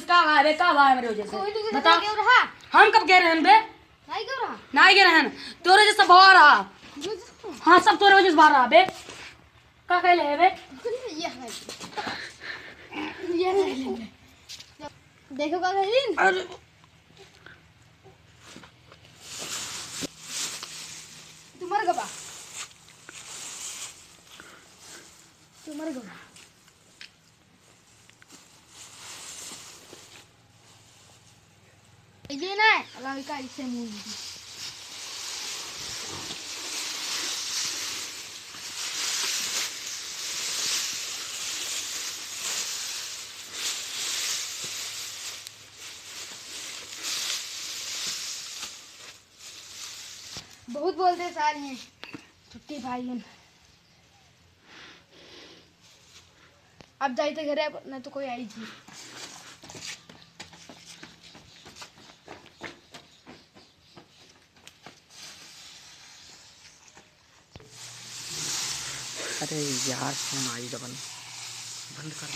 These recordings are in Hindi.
जिसका भाई बे का भाई मेरे वजह से बता। हम कब कह रहे हैं बे नहीं कह रहे हैं तोरे जैसा बाहर रहा। हाँ सब तोरे वजह से बाहर रहा बे का कहले है बे ये देखो का कहलीन अरे तू मर गबा ये ना अल्लाह का इससे मुंह बहुत बोलते सारे हैं छुट्टी भाई अब जाते घरे नहीं तो कोई आई थी। अरे यार फोन आई जबन बंद कर।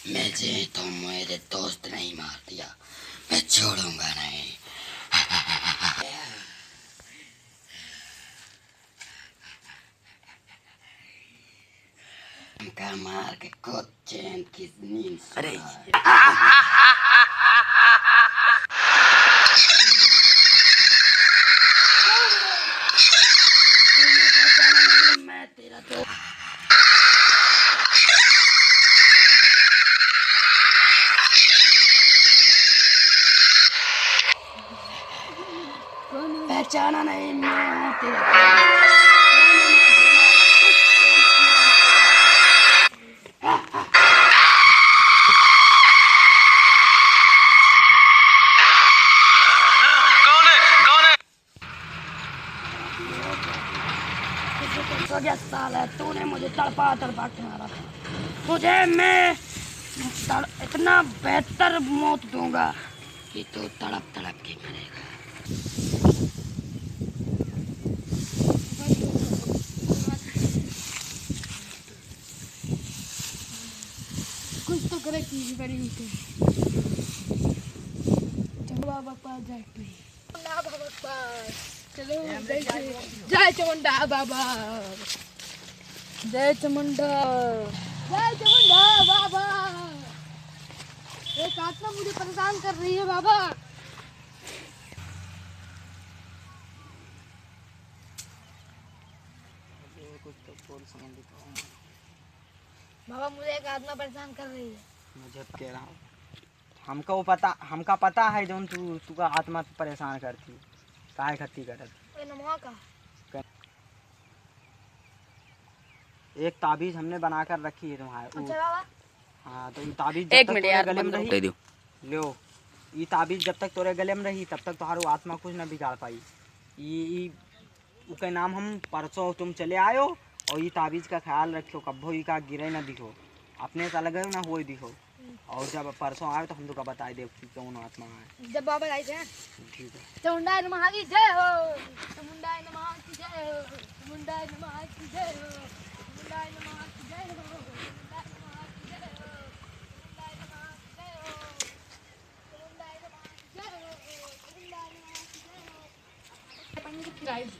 मुझे तो मेरे दोस्त नहीं मार दिया मैं छोड़ूंगा नहीं। उनका मार के खुद चैन की नींद। अरे मैं तेरा दोस्त पहचाना नहीं मैं तेरा साल है तूने मुझे तड़पा तड़पा के मारा था। तुझे मैं इतना बेहतर मौत दूंगा कि तू तड़प तड़प के मरेगा। कुछ तो करे की बड़ी होती चलो बाबा पास जाके ना बाबा पास चलो जय चामुंडा बाबा जय चामुंडा बाबा। एक आत्मा मुझे परेशान कर रही है बाबा। कुछ तो बोल समझ बाबा मुझे एक आत्मा परेशान कर रही है। मुझे कह रहा हूँ हमका पता है जो तू का आत्मा परेशान करती काहे खत्ती करत। नमः का एक ताबीज हमने बनाकर रखी है तुम्हारे। अच्छा बाबा हाँ तो ये ताबीज जब तक तोरे गले में रही लो ये ताबीज जब तक तोरे गले में रही तब तक तुम्हारी आत्मा कुछ न बिगाड़ पाई। ये उसके नाम हम परसों तुम चले आयो और ये ताबीज का ख्याल रखो कब्बो ही का गिरे ना दिखो अपने से अलग ना हो दिखो और जब परसों आए तो हम तो का बताए दे कौन आत्मा है। जब बाबा आए थे ठीक है। चामुंडा नमः की जय हो चामुंडा नमः की जय हो चामुंडा नमः की जय हो चामुंडा नमः की जय हो चामुंडा नमः की जय हो चामुंडा नमः की जय हो चामुंडा नमः की जय हो चामुंडा नमः की जय हो। पानी की राइस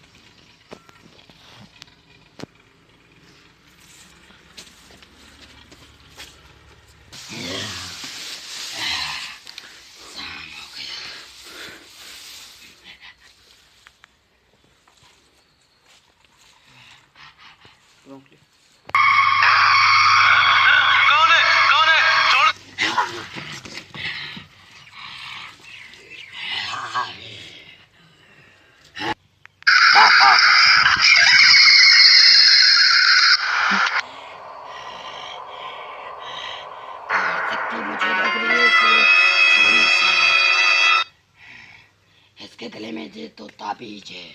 इसके गले में ये तो ताबीज है।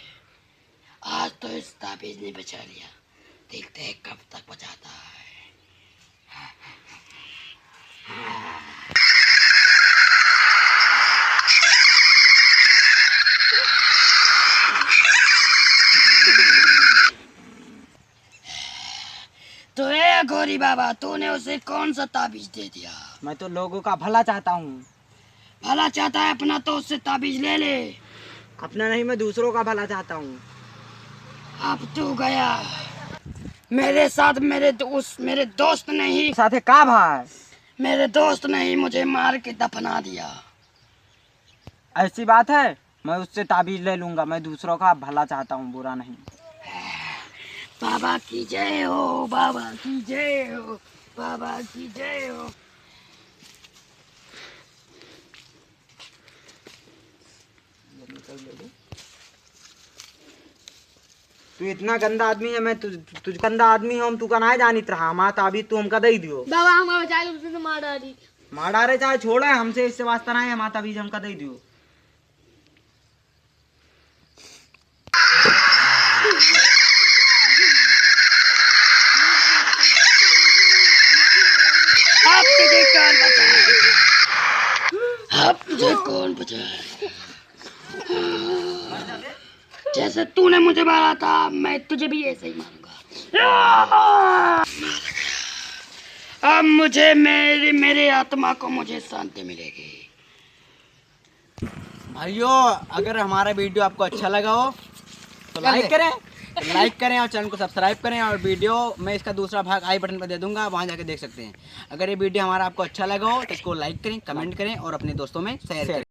आज तो इस ताबीज ने बचा लिया, देखते हैं कब तक बचाता है। तो ए गोरी बाबा, तूने उसे कौन सा ताबीज दे दिया? मैं तो लोगों का भला चाहता हूँ। भला चाहता है अपना तो उससे ताबीज ले ले। अपना नहीं, मैं दूसरों का भला चाहता हूँ। अब तू गया मेरे साथ, मेरे दोस्त ने ही साथे का भाई, मेरे दोस्त ने ही मुझे मार के दफना दिया। ऐसी बात है? मैं उससे ताबीज ले लूंगा। मैं दूसरों का भला चाहता हूँ, बुरा नहीं। बाबा की जय हो, बाबा की जय हो, बाबा की जय हो। तू इतना गंदा आदमी है, मैं तुझ गंदा आदमी हम तू का ना जानित रहा। हमारा ताबीज तू हमका दे दियो। बाबा हमारा बचा लो, उसने मार डाली। मार डाले चाहे छोड़े, हमसे इससे वास्ता ना है। हमारा ताबीज हमका दे दियो। अब तुझे कौन बचाएगा? अब तुझे कौन बचाएगा? जैसे तूने मुझे मारा था, मैं तुझे भी ऐसे ही मारूंगा। अब मुझे मेरे आत्मा को मुझे शांति मिलेगी। भाइयों, अगर हमारा वीडियो आपको अच्छा लगा हो तो लाइक करें और चैनल को सब्सक्राइब करें। और वीडियो मैं इसका दूसरा भाग आई बटन पर दे दूंगा, वहां जाके देख सकते हैं। अगर ये वीडियो हमारा आपको अच्छा लगा हो तो इसको लाइक करें, कमेंट करें और अपने दोस्तों में शेयर करें।